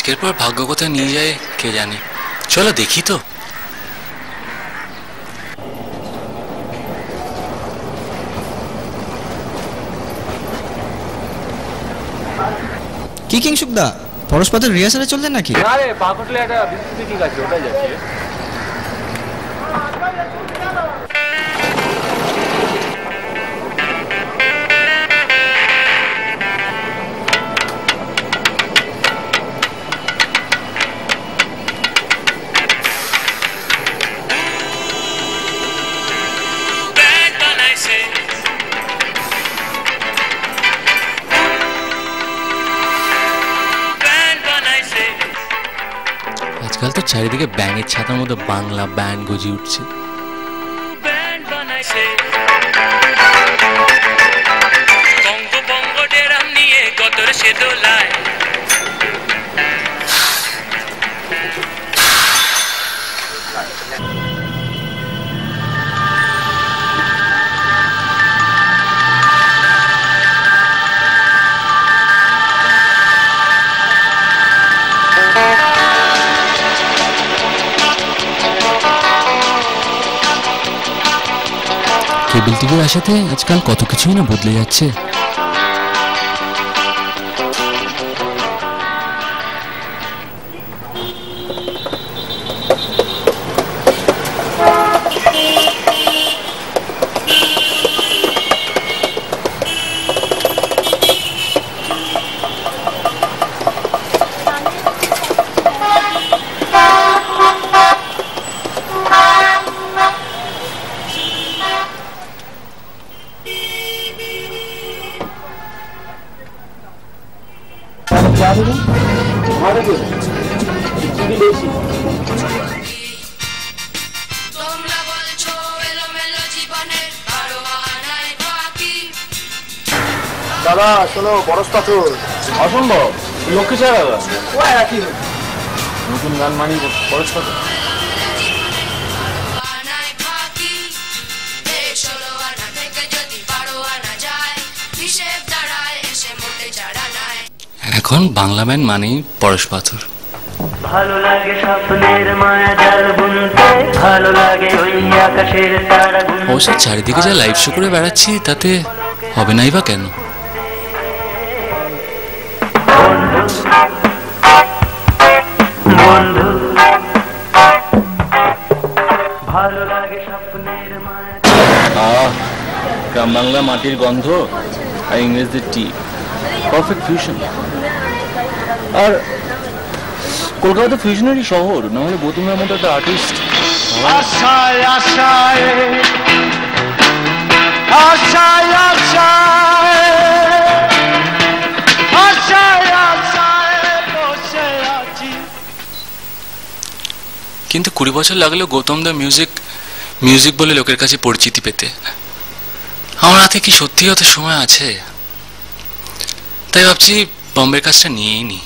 আজকের পর ভাগ্য কোথায় নিয়ে যায় কে জানে। চলো দেখি তো। কি কিংসুকদা, পরশপাতের রিহার্সালে চললেন নাকি? আরে পাকটলে একটা বিজনেস মিটিং আছে, ওটাই যাচ্ছি। আজকাল তো চারিদিকে ব্যাঙের ছাতার মধ্যে বাংলা ব্যান্ড গজিয়ে উঠছে। কেবল টিভির আসাতে আজকাল কত কিছুই না বদলে যাচ্ছে। দাদা শোনো, বরস পাথর অসম্ভব, লক্ষ্মী ছাড়া দাদা নতুন গান মানি বরস পাথর। এখন বাংলা ব্যান্ড মানেই পরশ পাথর। ভালো লাগে স্বপ্নের মায়া জাল বুনতে, ভালো লাগে ওই আকাশের তারা গুনতে। অবশ্য চারিদিকে যা লাইভ শো করে বেড়াচ্ছি তাতে হবে নাই বা কেন। বন্ধু ভালো লাগে স্বপ্নের মায়া। গ্রাম বাংলা মাটির গন্ধ আর ইংরেজদের টি, পারফেক্ট ফিউশন। আর কলকাতা তো ফিউশনারি শহর, না হলে গৌতমের মতো একটা আর্টিস্ট। আশায় আশায় আশায় আশায় আশায় আশায় বসে আছি। কিন্তু 20 বছর লাগলেও গৌতম দা মিউজিক বলে লোকের কাছে পরিচিতি পেতে। আমার হাতে কি সত্যি অত সময় আছে? তাই ভাবছি বম্বের কাজটা নিয়েই নি।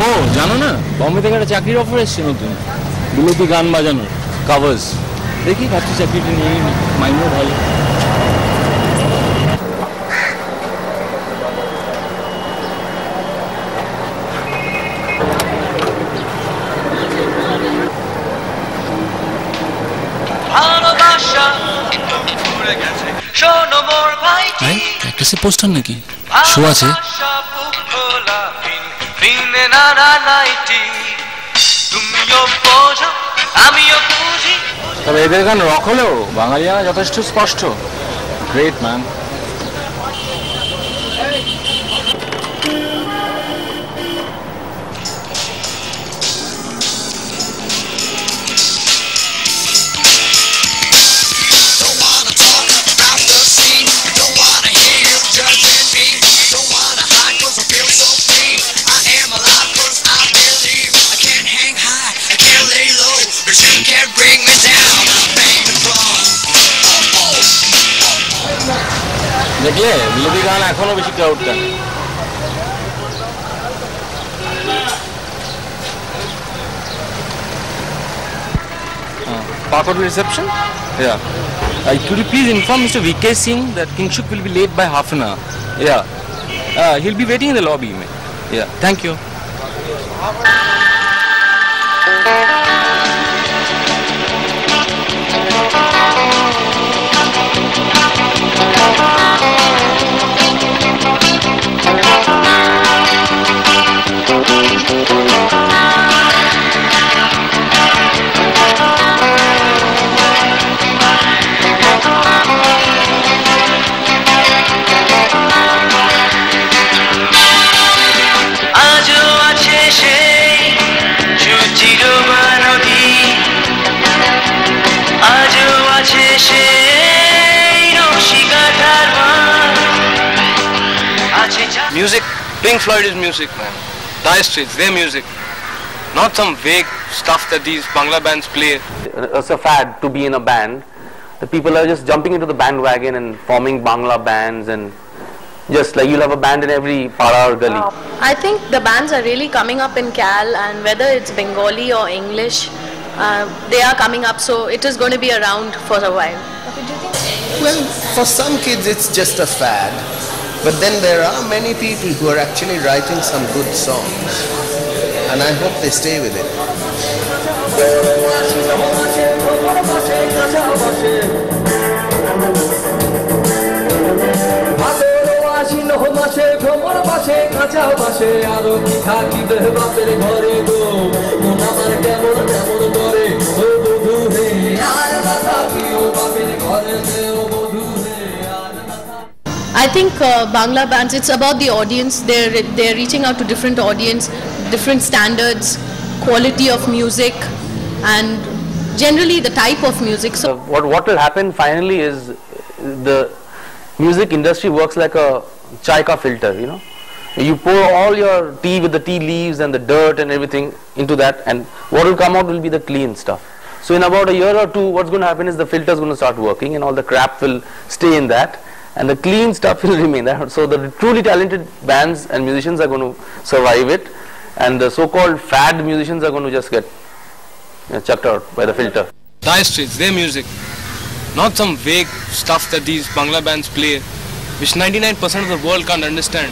ও জানো না, বম্বে থেকে একটা চাকরির অফার এসছে নতুন, বিলেতি গান বাজানোর কাভার্স। দেখি ভাবছি চাকরিটা নিয়ে নি, মাইনেও ভালো। ক্যাকটাসের পোস্টার নাকি? শো আছে? তবে এদের গান রক হলেও বাঙালিয়ানা যথেষ্ট স্পষ্ট। Great man. দেখলে বিলেতি গান এখনো বেশি ক্রাউড টানে। Part of the reception? Yeah. Could you please inform Mr. V.K. Singh that Kingshuk will be late by half an hour? Yeah. He'll be waiting in the lobby. Yeah, thank you. আজও আছে সেই সুচিরমা নদী, আজও আছে সেই রশিকাঠার মাঠ, আছে Music, Pink Floyd is music, man. Dire Straits, their music. Not some vague stuff that these Bangla bands play. It's a fad to be in a band. The people are just jumping into the bandwagon and forming Bangla bands, and just like you'll have a band in every para or gully. I think the bands are really coming up in Cal, and whether it's Bengali or English, they are coming up, so it is going to be around for a while. Well, for some kids it's just a fad, but then there are many people who are actually writing some good songs, and I hope they stay with it. I think Bangla bands, it's about the audience. They're reaching out to different audience, different standards, quality of music, and generally the type of music. So What will happen finally is the music industry works like a chai ka filter, you know. You pour all your tea with the tea leaves and the dirt and everything into that, and what will come out will be the clean stuff. So in about a year or two, what's going to happen is the filter is going to start working, and all the crap will stay in that, and the clean stuff will remain there. So the truly talented bands and musicians are going to survive it, and the so-called fad musicians are going to just get chucked out by the filter. Dire Straits, their music. Not some vague stuff that these Bangla bands play, which 99% of the world can't understand.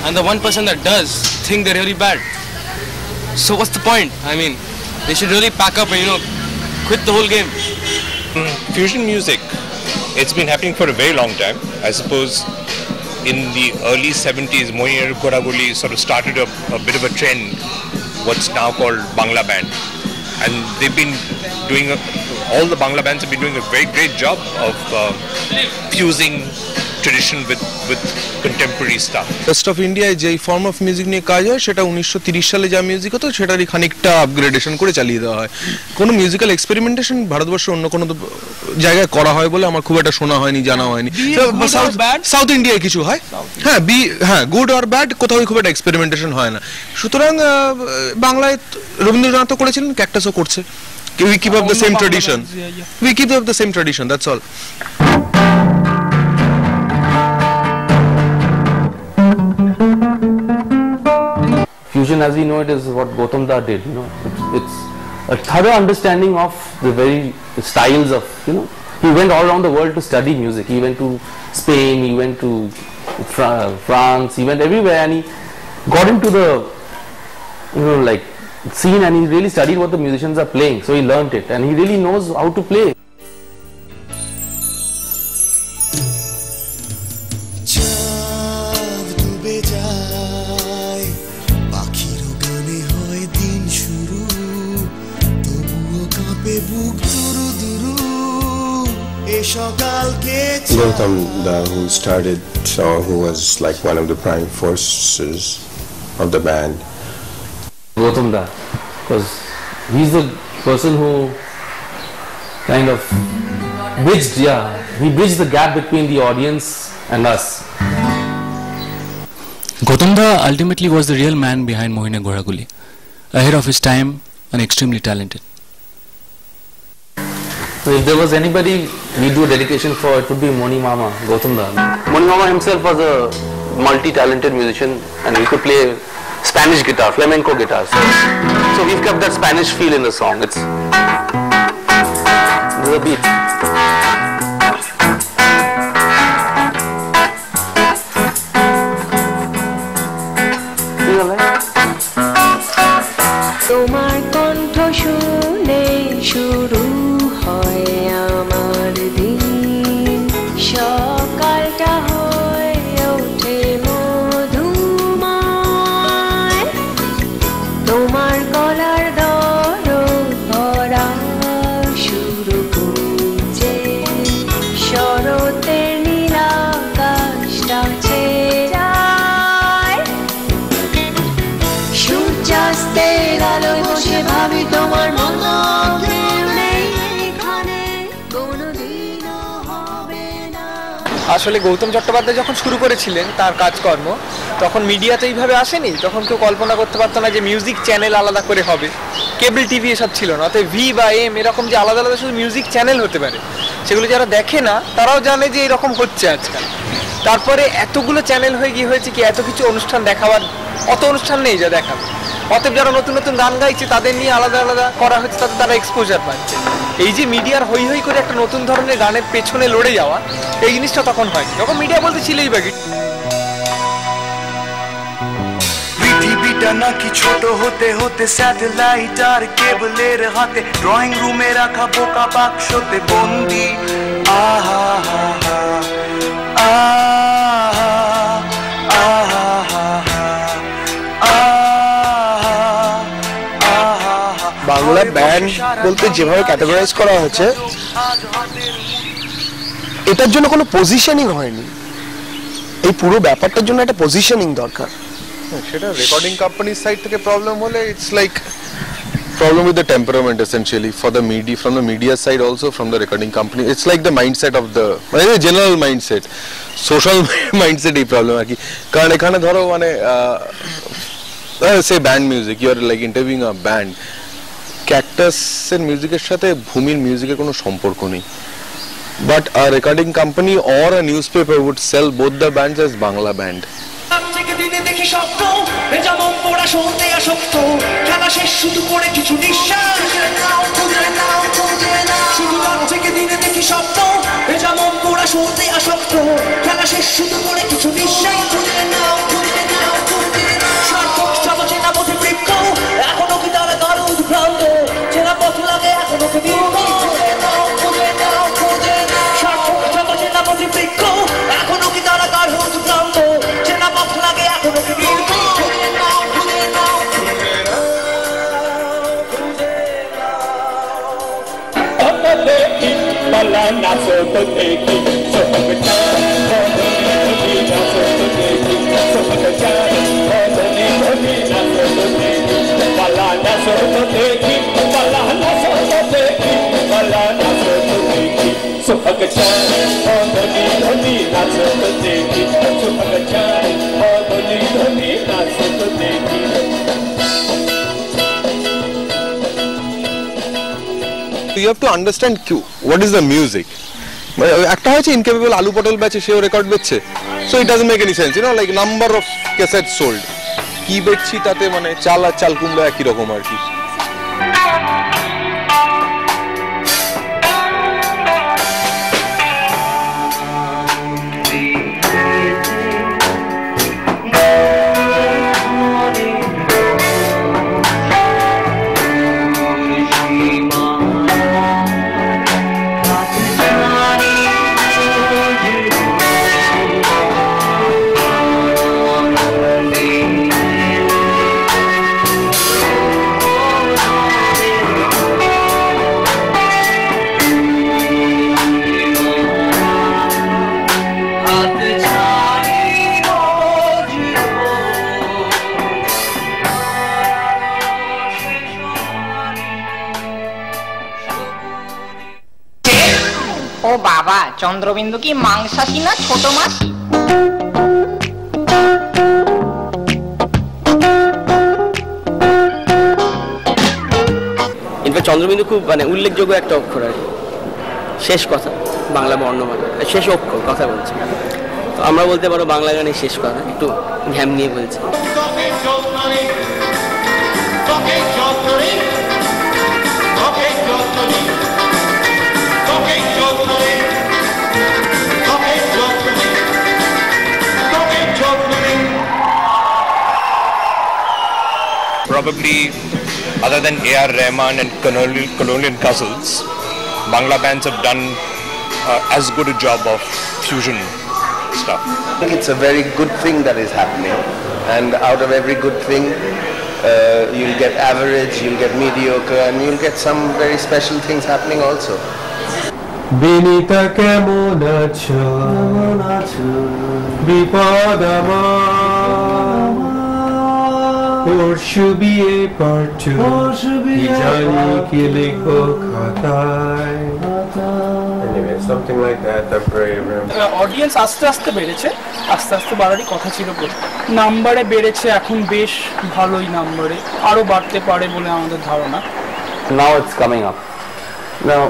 And the 1% that does think they're really bad. So what's the point? I mean, they should really pack up and, quit the whole game. Fusion music, it's been happening for a very long time. I suppose in the early 70s, Mohiniyar Goraguli sort of started a bit of a trend, what's now called Bangla Band. And they've been doing, all the Bangla bands have been doing a very great job of fusing tradition with contemporary stuff. Rest of India যেই form of music নিয়ে কাজ হয় সেটা 1930 সালে যা music হতো সেটারই খানিকটা আপগ্রেডেশন করে চালিয়ে দেওয়া হয়। কোনো মিউজিক্যাল এক্সপেরিমেন্টেশন ভারতবর্ষে অন্য কোনো জায়গায় করা হয় বলে আমার খুব একটা শোনা হয়নি, জানা হয়নি। সাউথ ইন্ডিয়ায় কিছু হয়, হ্যাঁ গুড অর ব্যাড, কোথাও খুব একটা এক্সপেরিমেন্টেশন হয় না। সুতরাং বাংলায় রবীন্দ্রনাথও করেছিলেন, ক্যাকটাসও করছে। We keep up the same tradition. We keep up the same tradition, that's all. Fusion, as we know it, is what Gautam Da did. It's a thorough understanding of the very styles of. He went all around the world to study music. He went to Spain, he went to France, he went everywhere, and he got into the scene, and he really studied what the musicians are playing. So he learnt it, and he really knows how to play. Gautam Da, who started, who was like one of the prime forces of the band. Gautam Da, because he's the person who kind of bridged the gap between the audience and us. Gautam Da ultimately was the real man behind Mohiniyar Goraguli, ahead of his time and extremely talented. So if there was anybody we do a dedication for, it would be Moni Mama, Gautam Da. Moni Mama himself was a multi-talented musician, and he could play Spanish guitar, flamenco guitar. So we've kept that Spanish feel in the song. There's a beat. তোমার কণ্ঠ শুনে শুরু হয় আমার দিন, সকালটা হয়ে ওঠে মধুময়। তোমার গলার দরদ ভরা শুরু করছে, শরতের নীল আকাশটা ছেয়ে যায়। সূর্যাস্তের আলোয় বসে ভাবি তোমার মতো কেউ নেই এখানে, কোনোদিনও হবে না। আসলে গৌতম চট্টোপাধ্যায় যখন শুরু করেছিলেন তার কাজকর্ম, তখন মিডিয়াতে এইভাবে আসেনি, তখন কেউ কল্পনা করতে পারতো না যে মিউজিক চ্যানেল আলাদা করে হবে, কেবল টিভি এসব ছিল না। অতএব ভি বা এম এরকম যে আলাদা আলাদা শুধু মিউজিক চ্যানেল হতে পারে, সেগুলো যারা দেখে না তারাও জানে যে এরকম হচ্ছে আজকাল। তারপরে এতগুলো চ্যানেল হয়ে গিয়ে হয়েছে কি এত কিছু অনুষ্ঠান দেখাবার অত অনুষ্ঠান নেই যা দেখাবে। অতএব যারা নতুন নতুন গান গাইছে তাদের নিয়ে আলাদা আলাদা করা হচ্ছে, তাতে তারা এক্সপোজার পাচ্ছে। এই যে মিডিয়ার হই হই করে একটা নতুন ধরনের গানের পেছনে লড়ে যাওয়া, এই জিনিসটা তখন হয় যখন মিডিয়া বলতে ছিলেই বাকি। পৃথিবীটা নাকি ছোট হতে হতে স্যাটেলাইট আর কেবলের হাতে, ড্রয়িং রুমে রাখা বোকা বাক্সতে বন্দি। আহা হা হা বাংলা ব্যান্ড বলতে যেভাবে ক্যাটাগরাইজ করা হয়েছে, এটার জন্য কোনো পজিশনিং হয়নি। এই পুরো ব্যাপারটার জন্য একটা পজিশনিং দরকার। সেটা রেকর্ডিং কোম্পানির সাইড থেকে প্রবলেম হলে it's like problem with the temperament essentially for the media, from the media side also, from the recording company. It's like the mindset of the general mindset, social mindset এই problem আর কি। কারণ এখানে ধরো মানে say band music, you are like interviewing a band, cactus এর মিউজিকের সাথে ভূমির মিউজিকের কোনো সম্পর্ক নেই, but a recording company or a newspaper would sell both the bands as Bangla band. দেখি স্বপ্ন যেমন পড়া শুনতে আসক্ত, খেলা শেষ শুধু করে কিছু নিঃশ্বাস, শুধু রাত থেকে দিনে দেখি স্বপ্ন যেমন পড়া শুনতে আসক্ত, খেলা শেষ শুধু করে কিছু নিঃশ্বাস। সার্থক সব চেনা পথে বৃক্ষ, এখনো কি তারা কারো উদ্ভ্রান্ত, চেনা পথ লাগে এখনো কি দীর্ঘ। সার্থক সব চেনা পথে বৃক্ষ, এখনো কি তারা কারো উদ্ভ্রান্ত, চেনা পথ লাগে এখনো কি দীর্ঘ। Bala naso to dekhi, so bachchan, naso to dekhi, so bachchan, naso to dekhi, bala naso to dekhi, bala naso to dekhi, bala naso to dekhi, so bachchan, naso to dekhi, so bachchan, naso to dekhi. You have to understand what is the music. একটা হচ্ছে incapable আলু পটল বেচে, সেও record বেচছে, so it doesn't make any sense, you know, like number of cassette sold, কি বেচছি তাতে মানে চাল আর চাল কুমড়ো একই রকম আর কি। ও বাবা, চন্দ্রবিন্দু কি মাংসাশী না ছোট মাছ? ইনফ্যাক্ট চন্দ্রবিন্দু খুব মানে উল্লেখযোগ্য একটা অক্ষর আর শেষ কথা, বাংলা বর্ণমালা শেষ অক্ষর কথা বলছে। তো আমরা বলতে পারো বাংলা গানের শেষ কথা, একটু ঘ্যাম নিয়ে বলছে। Probably other than A.R. Rahman and Colonial Castles, Bangla bands have done as good a job of fusion stuff. I think it's a very good thing that is happening, and out of every good thing, you'll get average, you'll get mediocre, and you'll get some very special things happening also. Binita কেমন আছো বিপদ পরশু বিয়ে পারছো জানি কি লেখো খাতায় something like that. অডিয়েন্স আস্তে আস্তে বেড়েছে, আস্তে আস্তে বাড়ারই কথা ছিল। নাম্বারে বেড়েছে, এখন বেশ ভালোই নাম্বারে, আরো বাড়তে পারে বলে আমাদের ধারণা। Now it's coming up. Now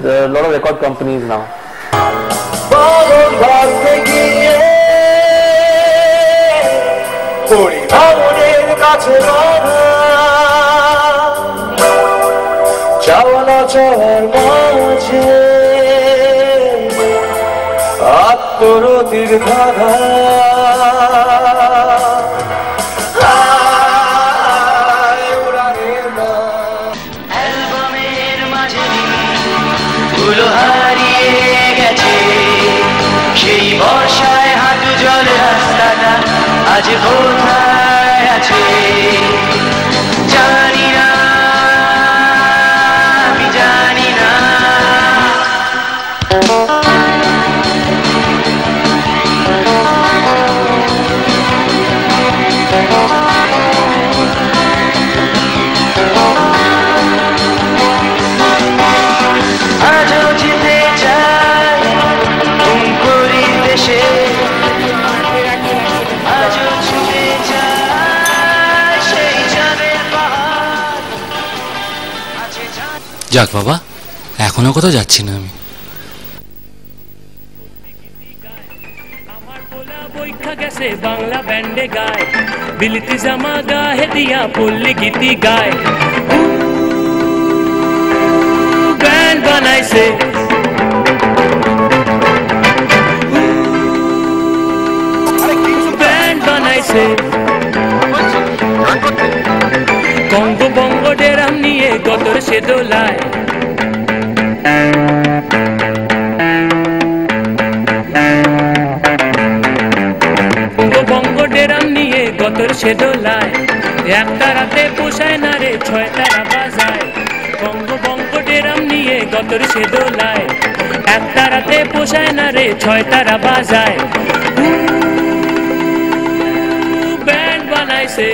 there are a lot of record companies now. আত্মরতির ধারা অ্যালবামের মাঝে গুলো হারিয়ে গেছে, সেই বর্ষায় হাঁটু জল রাস্তাটা আজ কোথায় আছে জানি না, আমি জানি না। আজও যেতে চাই অঙ্কুরির দেশে, আজও ছুটে চাই সেই চাঁদের পাহাড়। যাক বাবা, এখনো কোথাও যাচ্ছি না আমি। গেছে বাংলা ব্যান্ডে গায়, বিলিতি জামা গায়ে দিয়া পল্লী গীতি গায়, ব্যান্ড বানাইছে ব্যান্ড বানাইছে, কঙ্গ বঙ্গ ডেরাম নিয়ে গতর সে দোলায়, বঙ্গ ডেরাম নিয়ে গতর সে দোলায়, একটা রাতে পোষায় না রে ছয় তারা বাজায়, বঙ্গ বঙ্গ ডেরাম নিয়ে গতর সে দোলায়, একটা রাতে পোষায় না রে ছয় তারা বাজায়, ব্যান্ড বানাইছে।